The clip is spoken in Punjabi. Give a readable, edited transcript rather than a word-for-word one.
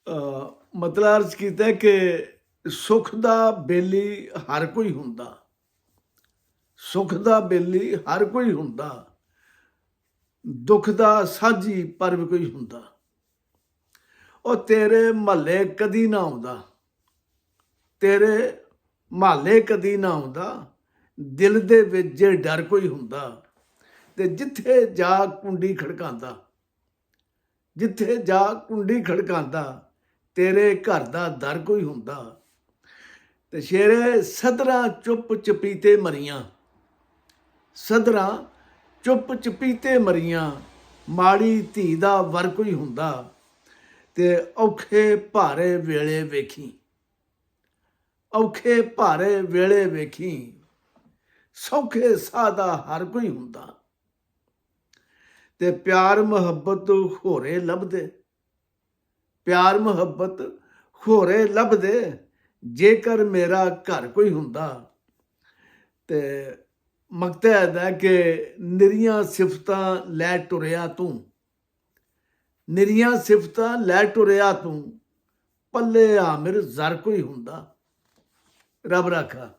ਮਤਲਬ ਅਰਜ਼ ਕੀਤਾ ਕਿ ਸੁੱਖ ਦਾ ਬੇਲੀ ਹਰ ਕੋਈ ਹੁੰਦਾ, ਸੁੱਖ ਦਾ ਬੇਲੀ ਹਰ ਕੋਈ ਹੁੰਦਾ, ਦੁੱਖ ਦਾ ਸਾਂਝੀ ਪਰ ਵੀ ਕੋਈ ਹੁੰਦਾ। ਉਹ ਤੇਰੇ ਮਹੱਲੇ ਕਦੀ ਨਾ ਆਉਂਦਾ, ਤੇਰੇ ਮਹੱਲੇ ਕਦੀ ਨਾ ਆਉਂਦਾ, ਦਿਲ ਦੇ ਵਿੱਚ ਜੇ ਡਰ ਕੋਈ ਹੁੰਦਾ ਤੇ ਜਿੱਥੇ ਜਾ ਕੁੰਡੀ ਖੜਕਾਉਂਦਾ, ਜਿੱਥੇ ਜਾ ਕੁੰਡੀ ਖੜਕਾਉਂਦਾ ਤੇਰੇ ਘਰ ਦਾ ਦਰ ਕੋਈ ਹੁੰਦਾ। ਤੇ ਸ਼ੇਰੇ ਸਦਰਾਂ ਚੁੱਪ ਚਪੀਤੇ ਮਰੀਆਂ, ਸਦਰਾਂ ਚੁੱਪ ਚਪੀਤੇ ਮਰੀਆਂ, ਮਾੜੀ ਧੀ ਦਾ ਵਰ ਕੋਈ ਹੁੰਦਾ। ਤੇ ਔਖੇ ਭਾਰੇ ਵੇਲੇ ਵੇਖੀ, ਔਖੇ ਭਾਰੇ ਵੇਲੇ ਵੇਖੀ, ਸੌਖੇ ਸਾਹ ਦਾ ਹਰ ਕੋਈ ਹੁੰਦਾ। ਤੇ ਪਿਆਰ ਮੁਹੱਬਤ ਹੋਰੇ ਲੱਭਦੇ, ਪਿਆਰ ਮੁਹੱਬਤ ਹੋਰੇ ਲੱਭਦੇ, ਜੇਕਰ ਮੇਰਾ ਘਰ ਕੋਈ ਹੁੰਦਾ। ਤੇ ਮਕਸਦ ਹੈ ਕਿ ਨਿਰੀਆਂ ਸਿਫਤਾਂ ਲੈ ਟੁਰਿਆ ਤੂੰ, ਨਿਰੀਆਂ ਸਿਫਤਾਂ ਲੈ ਟੁਰਿਆ ਤੂੰ, ਪੱਲੇ ਆਮਿਰ ਜ਼ਰ ਕੋਈ ਹੁੰਦਾ। ਰੱਬ ਰਾਖਾ।